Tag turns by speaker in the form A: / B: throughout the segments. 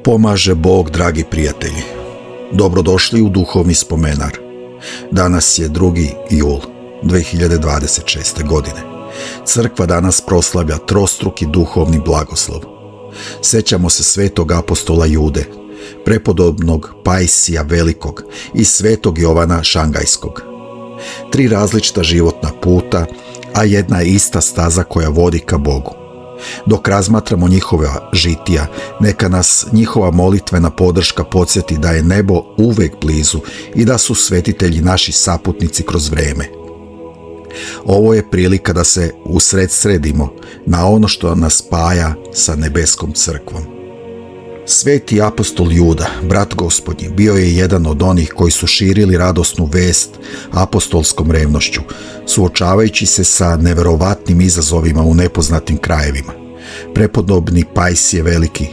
A: Pomaže Bog, dragi prijatelji. Dobrodošli u Duhovni spomenar. Danas je 2. jul 2026. godine. Crkva danas proslavlja trostruki duhovni blagoslov. Sećamo se svetog apostola Jude, prepodobnog Pajsija Velikog i svetog Jovana Šangajskog. 3 različita životna puta, a jedna ista staza koja vodi ka Bogu. Dok razmatramo njihova žitija, neka nas njihova molitvena podrška podsjeti da je nebo uvek blizu i da su svetitelji naši saputnici kroz vreme. Ovo je prilika da se usredsredimo na ono što nas spaja sa nebeskom crkvom. Sveti apostol Juda, brat Gospodnji, bio je jedan od onih koji su širili radosnu vest apostolskom revnošću, suočavajući se sa neverovatnim izazovima u nepoznatim krajevima. Prepodobni Pajsije Veliki,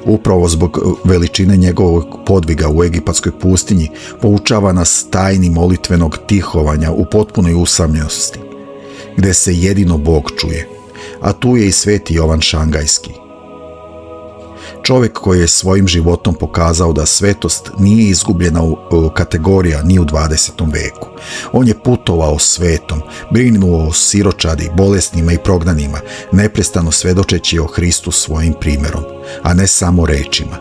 A: upravo zbog veličine njegovog podviga u egipatskoj pustinji, poučava nas tajni molitvenog tihovanja u potpunoj usamljenosti, gde se jedino Bog čuje, a tu je i sveti Jovan Šangajski. Čovjek koji je svojim životom pokazao da svetost nije izgubljena kategorija ni u 20. veku. On je putovao svetom, brinuo o siročadi, bolesnima i prognanima, neprestano svedočeći o Hristu svojim primjerom, a ne samo rečima.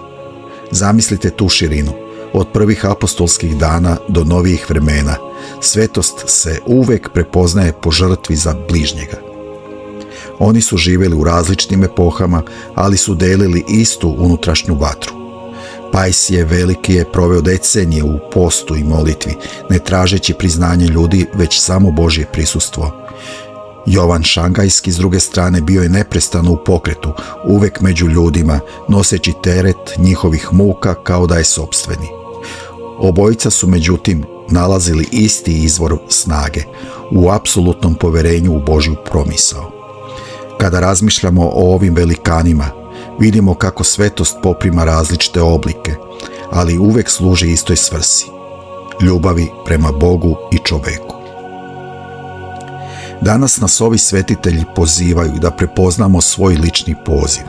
A: Zamislite tu širinu. Od prvih apostolskih dana do novijih vremena, svetost se uvek prepoznaje po žrtvi za bližnjega. Oni su živjeli u različitim epohama, ali su delili istu unutrašnju vatru. Pajsije Veliki je proveo decenije u postu i molitvi, ne tražeći priznanje ljudi, već samo Božje prisustvo. Jovan Šangajski, s druge strane, bio je neprestano u pokretu, uvek među ljudima, noseći teret njihovih muka kao da je sopstveni. Obojica su, međutim, nalazili isti izvor snage, u apsolutnom poverenju u Božju promisao. Kada razmišljamo o ovim velikanima, vidimo kako svetost poprima različite oblike, ali uvek služi istoj svrsi, ljubavi prema Bogu i čoveku. Danas nas ovi svetitelji pozivaju da prepoznamo svoj lični poziv.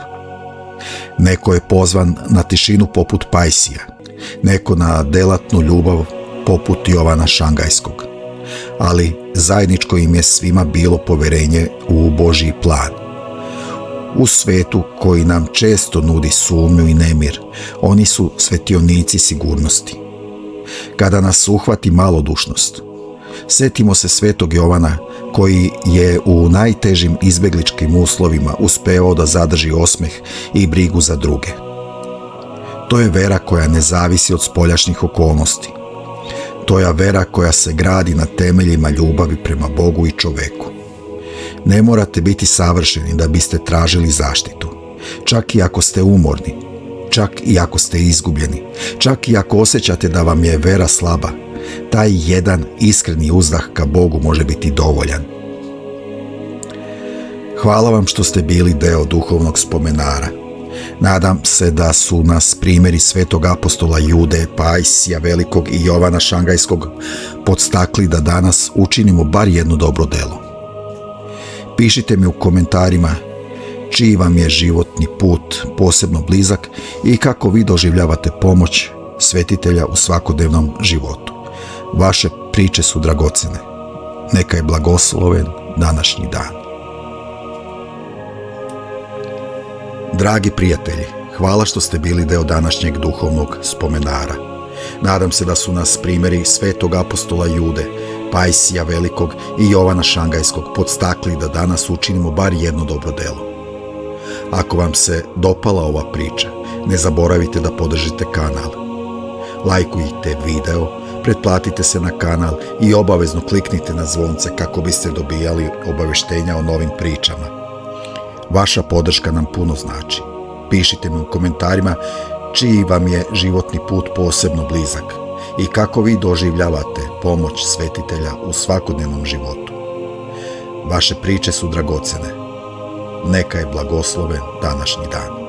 A: Neko je pozvan na tišinu poput Pajsija, neko na delatnu ljubav poput Jovana Šangajskog, ali zajedničko im je svima bilo poverenje u Božji plan. U svetu koji nam često nudi sumnju i nemir, oni su svetionici sigurnosti. Kada nas uhvati malodušnost, setimo se svetog Jovana koji je u najtežim izbegličkim uslovima uspeo da zadrži osmeh i brigu za druge. To je vera koja ne zavisi od spoljašnjih okolnosti. To je vera koja se gradi na temeljima ljubavi prema Bogu i čoveku. Ne morate biti savršeni da biste tražili zaštitu. Čak i ako ste umorni, čak i ako ste izgubljeni, čak i ako osjećate da vam je vera slaba, taj jedan iskreni uzdah ka Bogu može biti dovoljan. Hvala vam što ste bili deo duhovnog spomenara. Nadam se da su nas primjeri svetog apostola Jude, Pajsija Velikog i Jovana Šangajskog podstakli da danas učinimo bar jedno dobro delo. Pišite mi u komentarima čiji vam je životni put posebno blizak i kako vi doživljavate pomoć svetitelja u svakodnevnom životu. Vaše priče su dragocene. Neka je blagosloven današnji dan. Dragi prijatelji, hvala što ste bili deo današnjeg duhovnog spomenara. Nadam se da su nas primjeri svetog apostola Jude, Pajsija Velikog i Jovana Šangajskog podstakli da danas učinimo bar jedno dobro delo. Ako vam se dopala ova priča, ne zaboravite da podržite kanal. Lajkujte video, pretplatite se na kanal i obavezno kliknite na zvonce kako biste dobijali obaveštenja o novim pričama. Vaša podrška nam puno znači. Pišite mi u komentarima čiji vam je životni put posebno blizak i kako vi doživljavate pomoć svetitelja u svakodnevnom životu. Vaše priče su dragocene. Neka je blagosloven današnji dan.